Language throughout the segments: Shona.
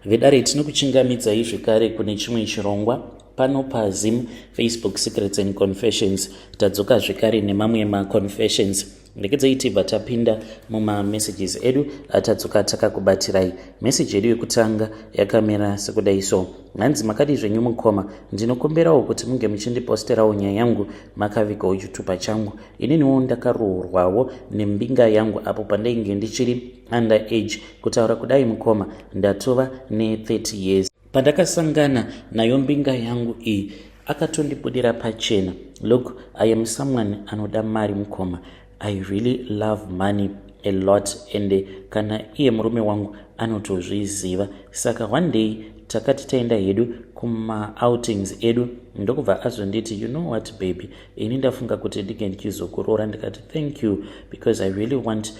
vedare tinokuchingamidzai zvekare kune chimwe chirongwa pano paZim Facebook Secrets and Confessions. Tadzoka zvekare nemamwe maconfessions. Rekedzai tibva tapinda mumamessages edu atadzoka takakubatirai. Message yedu yekutanga yakamera sekudai so: hanzi makadi zvenyu mukoma, ndinokumberawo kuti munge muchindiposterawo nyaya yangu makavigawo chitupa changu. Ininiwo ndakaroorwawo nembinga yangu apo pandainge ndichiri under age. Kutaura kudai mukoma, ndatova ne30 years. Pandakasangana nayo mbinga yangu iyi akatondibudira pachena. Look, I am someone anoda mari mukoma. I really love money a lot, and kana iye murume wangu anotozviziva. Saka one day takati taenda hedu kuma outings edu, ndokubva azonditi, you know what baby, ini ndafunga kuti ndinge ndichizokuroora. Ndikati thank you because I really want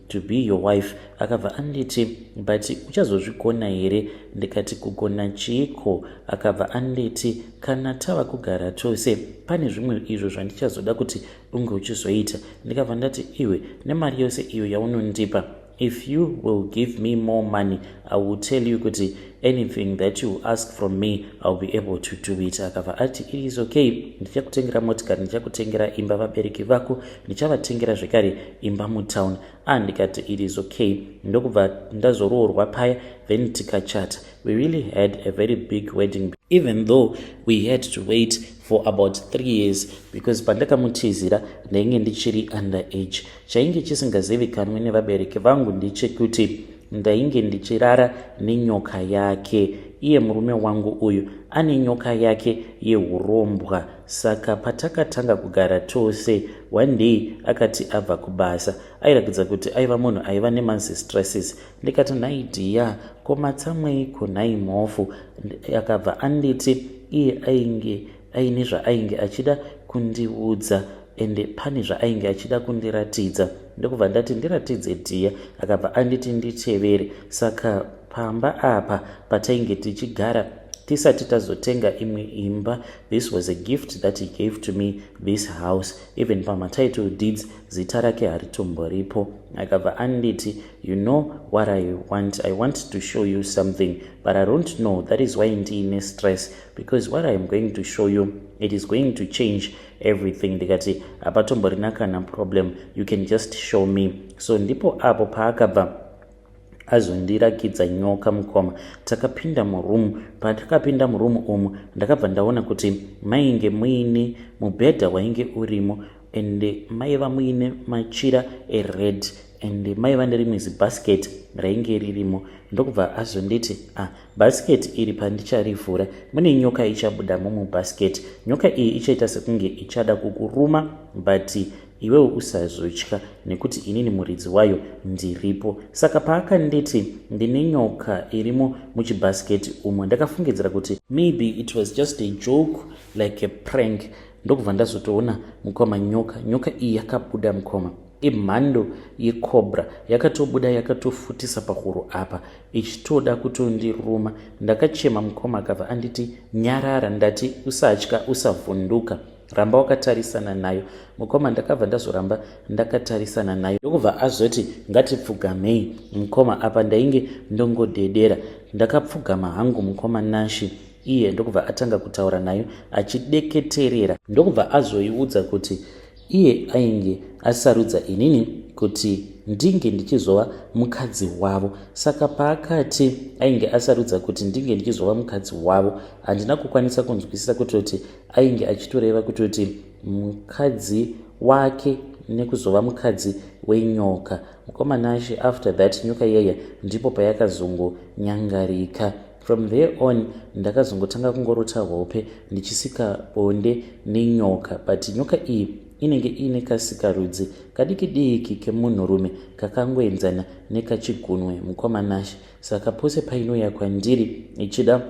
to be your wife. Akabva anditi but uchazozvigona here? Ndikati kugona chiko? Akabva anditi kana tava kugara tose pane zvimwe izvo zvandichazoda kuti unge uchizoita. Ndikabva ndati iwe nemari yose iyo yaunondipa, if you will give me more money, I will tell you kuti anything that you ask from me, I'll be able to do it. Akabva ati it is okay, ndichakutengera motikari, ndichakutengera imba vabereki vako, ndichavatengera zvekare imba mutown. Ndikati it is okay. Ndokubva ndazoroorwa paya, then tikachata. We really had a very big wedding, even though we had to wait for about 3 years because pandakamutizira ndainge ndichiri under age. Chainge chisingazivikanwi nevabereki vangu ndechekuti ndainge ndichirara nenyoka yake. Iye murume wangu uyu ane nyoka yake yehurombwa. Saka patakatanga kugara tose, one day akati abva kubasa airakidza kuti aiva munhu aiva nemastresses. Ndikati naidiya komatsamweiko nhai mhofu. Akabva anditi iye ainge aine zvaainge achida kundiudza ende pane zvaainge achida kundiratidza. Ndokubva ndati ndiratidze dhiya. Akabva anditi nditevere. Saka pamba apa patainge tichigara tisati tazotenga imwe imba, this was a gift that he gave to me, this house. Even pamatitle deeds zita rake haritomboripo. Akabva anditi, you know what I want to show you something, but I don't know, that is why ndiine stress, because what I am going to show you, it is going to change everything. Ndikati apatomborina kana problem, you can just show me. So ndipo apo paakabva azondirakidza nyoka mukoma. Takapinda murumu. Patakapinda murumu umu ndakabva ndaona kuti mainge muine mubhedha wainge urimo, ende maiva muine machira ered, ende maiva nerimwe zibhasiketi rainge ririmo. Ndokubva azonditi bhasiketi iri pandicharivhura mune nyoka ichabudamo mubhasiketi. Nyoka iyi ichaita sekunge ichada kukuruma, but iwewo usazotya nekuti inini muridzi wayo ndiripo. Saka paakanditi ndine nyoka irimo muchibhasiketi umo, ndakafungidzira kuti maybe it was just a joke, like a prank. Ndokubva ndazotoona mukoma nyoka iyi yakabuda mukoma, imhando yekobra, yakatobuda yakatofutisa pahuro apa ichitoda kutondiruma. Ndakachema mukoma akabva anditi nyarara. Ndati usatya, usavhunduka, ramba wakatarisana nayo. Mukoma ndakabva ndazoramba ndakatarisana nayo. Ndokubva azoti ngatipfugamei. Mukoma apa ndainge ndongodedera. Ndakapfugama hangu mukoma Nashi. Iye ndokubva atanga kutaura nayo achideketerera. Ndokubva azoiudza kuti iye ainge asarudza inini kuti ndinge ndichizova mukadzi wavo. Saka paakati ainge asarudza kuti ndinge ndichizova mukadzi wavo, handina kukwanisa kunzwisisa kutoti ainge achitoreva kutoti mukadzi wake nekuzova mukadzi wenyoka. Mukoma Nashi after that nyoka iyaya ndipo payakazongonyangarika. From there on ndakazongotanga kungorota hope ndichisika bonde nenyoka, but nyoka iyi inenge ine kasikarudzi kadiki diki kemunhurume kakangoenzana nekachigunwe mukoma Nashi. Saka pose painoya kwandiri ichida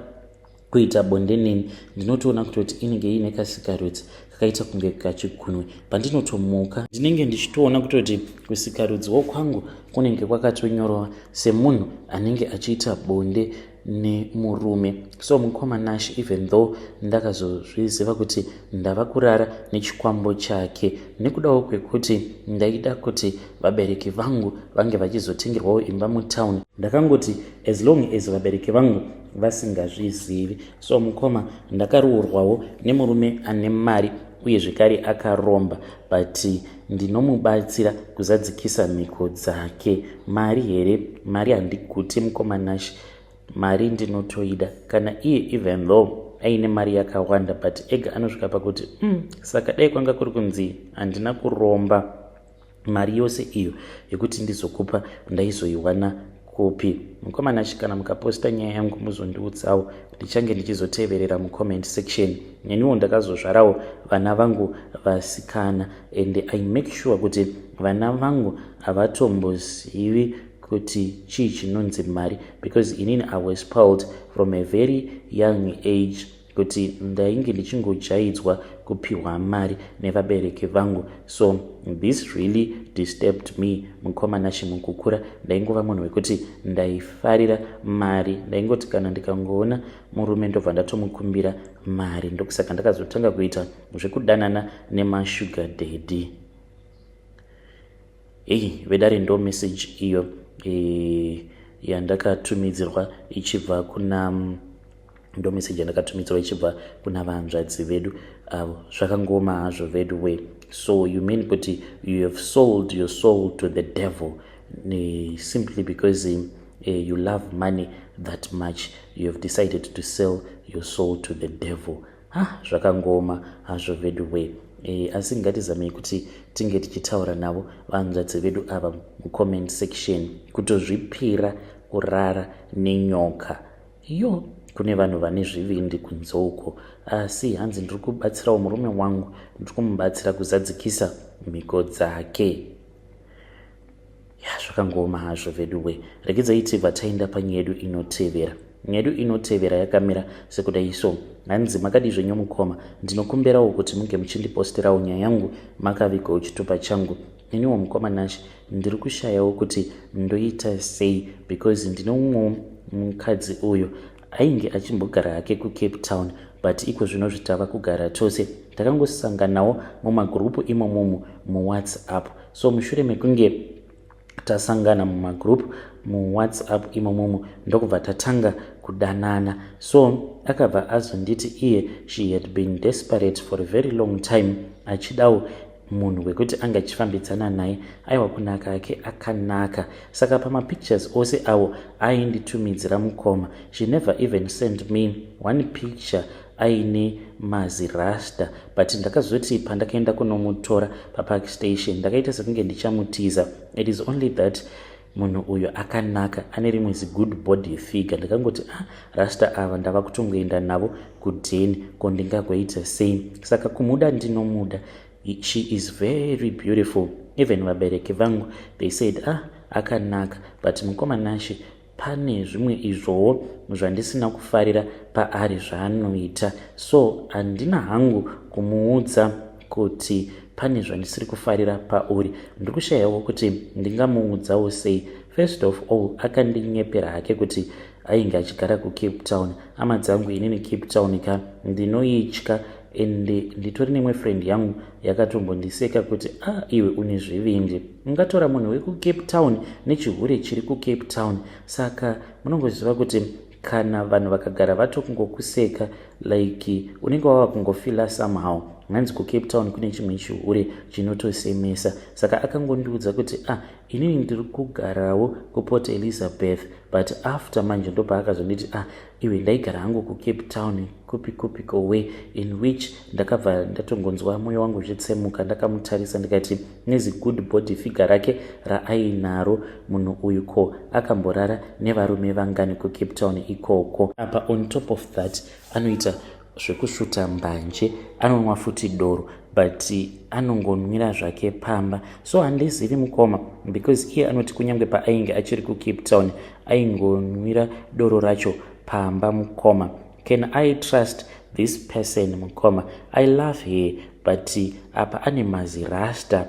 kuita bonde neni, ndinotoona kutoti inenge ine kasikarudzi kakaita kunge kachigunwe. Pandinotomuka ndinenge ndichitoona kutoti kusikarudzi wokwangu kunenge kwakatonyorwa semunhu anenge achiita bonde nemurume. So mukoma Nash, even though ndakazozviziva kuti ndava kurara nechikwambo chake, nekudawo kwekuti ndaida kuti vabereki vangu vange vachizotengerwawo imba mutauni, ndakangoti as long as vabereki vangu vasingazvizivi. So mukoma ndakaroorwawo nemurume ane mari uye zvekare akaromba, but ndinomubatsira kuzadzikisa mhiko dzake. Mari here, mari handiguti mukoma Nash, mari ndinotoida. Kana iye even though aine mari yakawanda, but ega anosvika pakuti saka dai kwanga kuri kunzi handina kuromba, mari yose iyo yekuti ndizokupa ndaizoiwana kupi? Mukoma Nash, kana mukaposta nyaya yangu muzondiudzawo, ndichange ndichizoteverera mucomment section. Neniwo ndakazozvarawo vana vangu vasikana, and I make sure kuti vana vangu havatombozivi kuti chii chinonzi mari, because inini I was spoiled from a very young age kuti ndainge ndichingojaidzwa kupiwa mari nevabereki vangu. So this really disturbed me mukoma Nash. Mukukura ndaingova munhu wekuti ndaifarira mari, ndaingoti kana ndikangoona murume ndobva ndatomukumbira mari. Ndokusaka ndakazotanga kuita zvekudanana nemashuga daddy. Vedare ndo message iyo yandakatumidzirwa ichibva kuna ndo message yandakatumidzirwa ichibva kuna vahanzvadzi vedu avo. Zvakangoma hazvo vedu we. So you mean kuti you have sold your soul to the devil simply because you love money that much, you have decided to sell your soul to the devil. Zvakangoma hazvo vedu we. Asi ngatizamei kuti tinge tichitaura navo vahanzvadzi vedu ava mucomment section, kutozvipira kurara nenyoka. Kune vanhu vane zvivindi kunze uko, asi hanzi ndiri kubatsirawo murume wangu, ndiri kumubatsira kuzadzikisa mhiko dzake. Zvakangoma hazvo vedu we. Regedzai tibva taenda panyaya yedu inotevera. Nyaya yedu inotevera yakamira sekudai so. Hanzi makadi zvenyu mukoma, ndinokumbirawo kuti munge muchindiposterawo nyaya yangu makavigawo chitupa changu. Neniwo mukoma Nash, ndiri kushayawo kuti ndoita sei, because ndine mumwe mukadzi uyo ainge achimbogara hake kuCape Town, but iko zvino zvitava kugara tose. Takangosanganawo mumagurupu imomomo muWhatsApp. So mushure mekunge tasangana mumagroup muWhatsApp imomomo, ndokubva tatanga kudanana. So akabva azonditi iye she had been desperate for a very long time, achidawo munhu wekuti anga achifambidzana naye, aiwa kunaka ake akanaka. Saka pamapictures ose awo ainditumidzira mukoma, she never even sent me one picture aine mazirasta, but ndakazoti pandakaenda kunomutora papark station ndakaita sekunge ndichamutiza. It is only that munhu uyo akanaka, ane rimwe good body figure. Ndakangoti rasta ava ndava kutongoenda navo kudheni, ko ndingagoita sei? Saka kumuda ndinomuda. She is very beautiful. Even vabereki vangu, they said akanaka, but mukoma Nash pane zvimwe izvowo zvandisina kufarira paari zvaanoita. So handina hangu kumuudza kuti pane zvandisiri kufarira pauri, ndiri kushayawo kuti ndingamuudzawo sei. First of all, akandinyepera hake kuti ainge achigara kuCape Town. Hama dzangu inini Cape Town ka ndinoitya, ende nditori nemwe friend yangu yakatombondiseka kuti iwe une zvivindi, ungatora munhu wekuCape Town nechihure chiri kuCape Town. Saka munongoziva kuti kana vanhu vakagara vatokungokuseka like unenge wava kungofila somehow, hanzi kuCape Town kune chimwe chihure chinotosemesa. Saka akangondiudza kuti inini ndiri kugarawo kuPort Elizabeth, but after manje ndobva akazonditi iwe ndaigara hangu kuCape Town kupi kowe, in which ndakabva ndatongonzwa mwoyo wangu zvitsemuka. Ndakamutarisa ndikati nezi good body figure rake raainaro munhu uyu, ko akamborara nevarume vangani kuCape Town ikoko. Apa on top of that anoita zvekusvuta mbanje, anonwa futi doro, but anongonwira zvake pamba. So handizivi mukoma, because iye anoti kunyange paainge achiri kuCape Town aingonwira doro racho pamba mukoma. Can I trust this person mukoma? I love her, but apa ane mazirasta,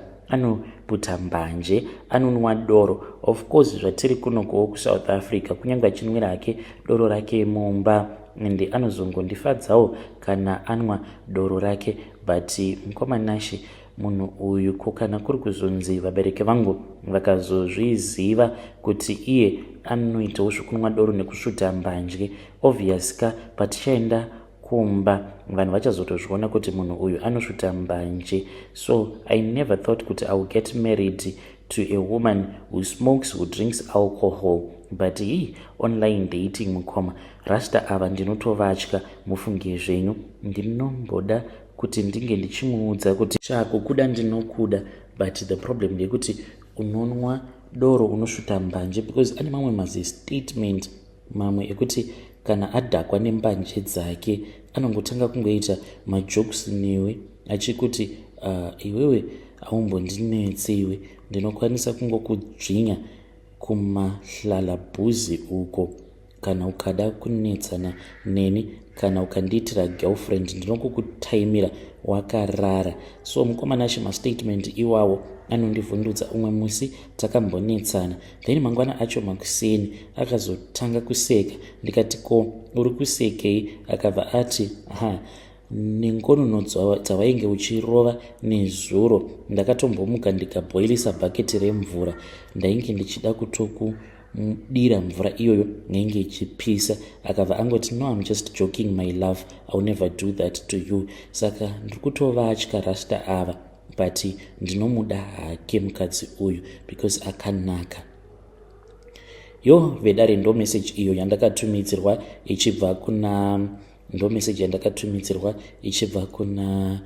kuputa mbanje, anonwa doro. Of course zvatiri kunokuwo kuSouth Africa kunyange achinwira hake doro rake mumba ende anozongondifadzawo kana anwa doro rake. But mukomana Nashi, munhu uyu kana kuri kuzonzi vabereki vangu vakazozviziva kuti iye anoitawo zvokunwa doro nekusvuta mbanje, obvious ka patichaenda kumba vanhu vachazotozviona kuti munhu uyu anosvuta mbanje. So I never thought kuti I will get married to a woman who smokes, who drinks alcohol. But online dating mukoma rasta ava ndinotovatya, mufunge zvenyu. Ndinomboda kuti ndinge ndichimuudza kuti chako kuda ndinokuda, but the problem ndekuti unonwa doro unosvuta mbanje, because ane mamwe mazistatement mamwe ekuti kana adhakwa nembanje dzake anongotanga kungoita majokes newe achikuti iwewe haumbondinetse iwe, ndinokwanisa kungokudzvinya kumahlala-bhuzi uko kana ukada kunetsana neni, kana ukandiitira girlfriend ndinokukutaimira wakarara. So mukomana Nashi mastatement iwawo anondivhundutsa. Umwe musi takambonetsana, then mangwana acho makuseni akazotanga kuseka. Ndikati ko uri kusekei? Akabva ati nengonono dzavainge uchirova nezuro ndakatombomuka ndikabhoilisa bhaketi remvura. Ndainge ndichida kutokudira mvura iyoyo yainge ichipisa. Akabva angoti no, I'm just joking my love, I'll never do that to you. Saka ndikutovatya rasta ava, but ndinomuda hake mukadzi uyu because akanaka. Vedare ndo message iyo yandakatumidzirwa ichibva kuna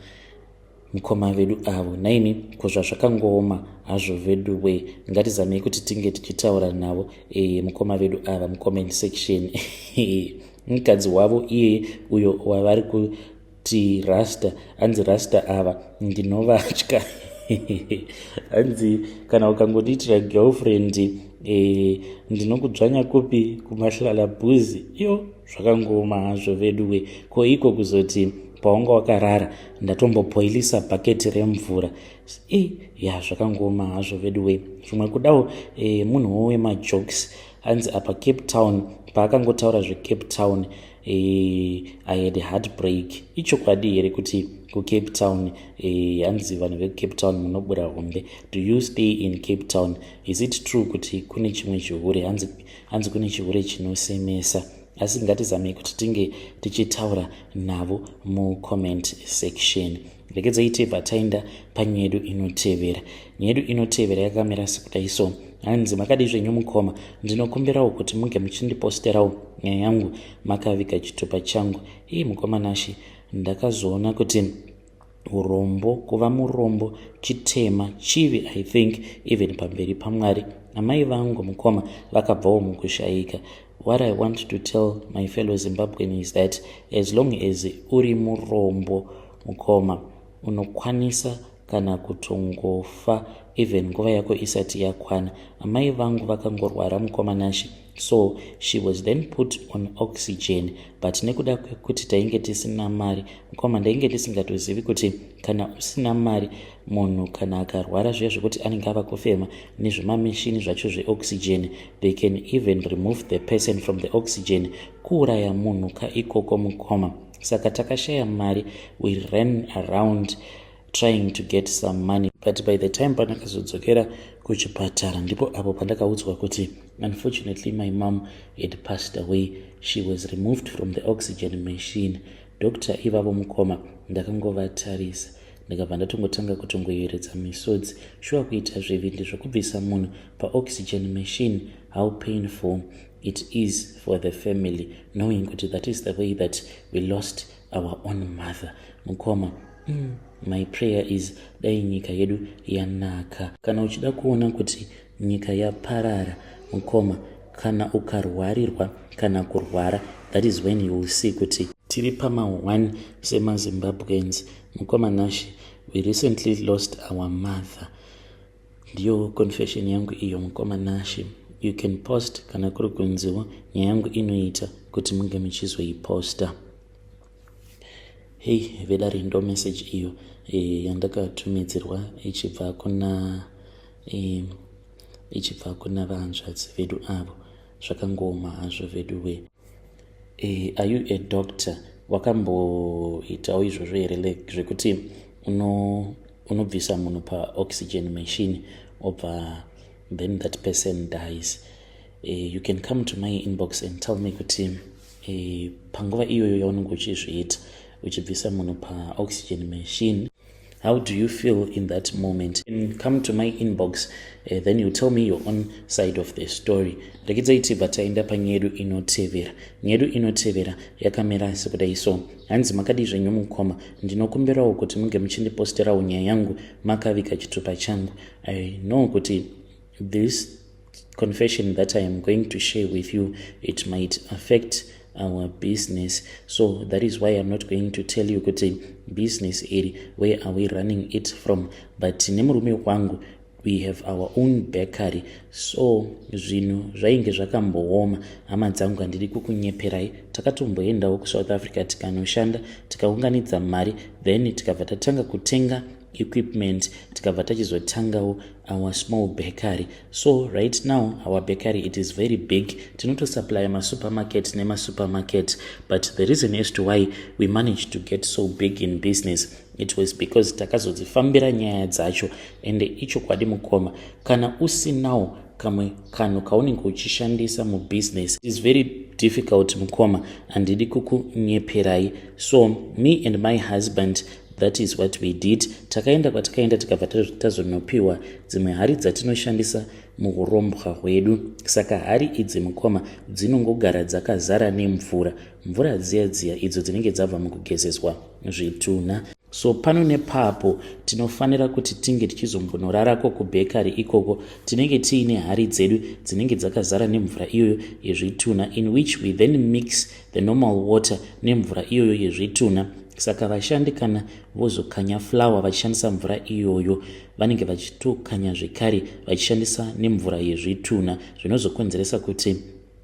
mukoma vedu avo. Naimi kozva zvakangooma hazvo vedu we, ngatizamei kuti tinge tichitaura navo mukoma vedu ava mucomment section. Mukadzi wavo iye uyo wavari kuti rasta, anzi rasta ava ndinovatya. Hanzi kana ukangotiitira girlfriend ndinokudzvanya kupi? Kumahlala-bhuzi. Zvakangooma hazvo vedu we. Ko iko kuzoti paunga wakarara ndatombopoilisa bhaketi remvura. Zvakangooma hazvo vedu we. Zvimwe kudawo munhuwo wemajokes. Hanzi apa Cape Town, paakangotaura zveCape Town, I had heartbreak. Ichokwadi here kuti kuCape Town, hanzi vanhu veCape Town munobura hombe. Do you stay in Cape Town? Is it true kuti kune chimwe chihure? Hanzi kune chihure chinosemesa. Asi ngatizamei kuti tinge tichitaura navo mucomment section. Regedzai tibva taenda panyedu inotevera. Nyedu inotevera yakamira sekudai so. Hanzi makadi zvenyu mukoma, ndinokumbirawo kuti munge muchindiposterawo nyaya yangu makaviga chitupa changu. Mukoma Nashi, ndakazoona kuti urombo, kuva murombo chitema chivi, I think even pamberi paMwari. Amai vangu mukoma vakabvawo mukushaika. What I want to tell my fellow Zimbabweans is that as long as uri murombo mukoma, unokwanisa kana kutongofa even nguva yako isati yakwana. Amai vangu vakangorwara mukoma Nashi, so she was then put on oxygen, but nekuda kwekuti tainge tisina mari mukoma, ndainge tisingatozivi kuti kana usina mari munhu kana akarwara zviya zvekuti anenge ava kufema nezvimameshini zvacho zveoxygen, they can even remove the person from the oxygen, kuuraya munhu kaikoko mukoma. Saka takashaya mari, we ran around trying to get some money, but by the time pandakazodzokera kuchipatara ndipo apo pandakaudzwa kuti unfortunately my mom had passed away. She was removed from the oxygen machine. Dr. ivavo mukoma ndakangovatarisa ndikabva ndatongotanga kutongoyevedza misodzi. Shuwa kuita zvivindi zvokubvisa munhu paoxygen machine, how painful it is for the family knowing kuti that is the way that we lost our own mother mukoma. My prayer is dai nyika yedu yanaka. Kana uchida kuona kuti nyika yaparara mukoma, kana ukarwarirwa kana kurwara, that is when you will see kuti tiri pama1 semaZimbabweans mukoma Nashi. We recently lost our mother. Ndiyo confession yangu iyo mukoma Nashi. You can post kana kuri kunziwa nyaya yangu inoita kuti munge muchizoiposta. Vedare ndo message iyo yandakatumidzirwa ichibva kuna ichibva kuna vahanzvadzi vedu avo. Zvakangooma hazvo vedu we. Are you a doctor? Wakamboitawo izvozvo here zvekuti unobvisa munhu pa-oxygen machine obva then that person dies? You can come to my inbox and tell me kuti panguva iyoyo yaunenge uchizviita uchibvisa munhu pa-oxygen machine, how do you feel in that moment? Come to my inbox, then you tell me your own side of the story. Rekidzai tibva taenda panyedu inotevera. Nyedu inotevera yakamira sekudai so. Hanzi makadi zvenyu mukoma, ndinokumbirawo kuti munge muchindiposterawo nyaya yangu makaviga chitupa changu. I know kuti this confession that I am going to share with you, it might affect our business, so that is why I'm not going to tell you kuti business area, where are we running it from, but nemurume wangu we have our own bakery. So zvinhu zvainge zvakambooma, hama dzangu handidi kukunyeperai. Takatomboendawo kuSouth Africa tikanoshanda, tikaunganidza mari, then tikabva tatanga kutenga equipment, tikabva tachizotangawo our small bakery. So right now our bakery, it is very big. Tinotosupply masupermarket nemasupermarket, but the reason as to why we managed to get so big in business, it was because takazodzifambira nyaya dzacho. And ichokwadi mukoma, kana usinawo kamwe kanhu kaunenge uchishandisa mubusiness, it is very difficult mukoma, handidi kukunyeperai. So me and my husband, that is what we did. Takaenda kwatakaenda tikabva tazonopiwa dzimwe hari dzatinoshandisa muurombwa hwedu. Saka hari idzi mukoma dzinongogara dzakazara nemvura, mvura dziya idzo dzinenge dzabva mukugezeswa zvitunha. So pano nepapo tinofanira kuti tinge tichizombonorarako kubekari ikoko, tinenge tiine hari dzedu dzinenge dzakazara nemvura iyoyo yezvitunha, in which we then mix the normal water nemvura iyoyo yezvitunha. Saka vashandi kana vozokanya flour vachishandisa mvura iyoyo, vanenge vachitokanya zvekare vachishandisa nemvura yezvitunha, zvinozokonzeresa kuti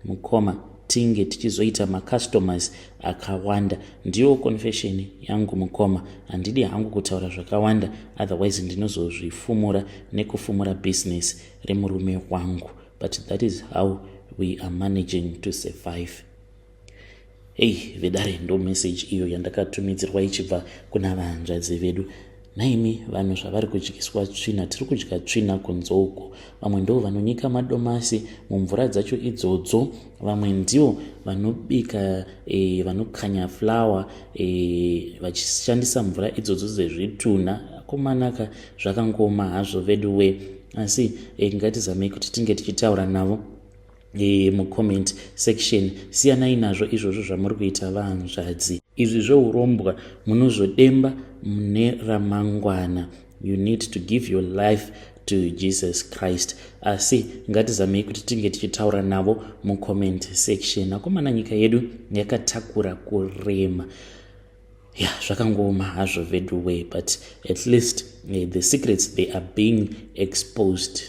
mukoma tinge tichizoita macustomers akawanda. Ndiyo confession yangu mukoma, handidi hangu kutaura zvakawanda, otherwise ndinozozvifumura nekufumura business remurume wangu, but that is how we are managing to survive. Vedare ndo message iyo yandakatumidzirwa ichibva kuna vahanzvadzi vedu. Naimi vanhu zvavari kudyiswa tsvina, tiri kudya tsvina kunze uko. Vamwe ndo vanonyika madomasi mumvura dzacho idzodzo, vamwe ndivo vanobika vanokanya flour vachishandisa mvura idzodzo dzezvitunha. Kumanaka zvakangoma hazvo vedu we, asi ngatizamei kuti tinge tichitaura navo mucomment section. Siyanai nazvo izvozvo zvamuri kuita vahanzvadzi. Izvi zvourombwa munozodemba mune ramangwana. You need to give your life to Jesus Christ. Asi ngatizamei kuti tinge tichitaura navo mucomment section. Akomana nyika yedu yakatakura kurema. Zvakangoma hazvo vedu we, but at least the secrets, they are being exposed.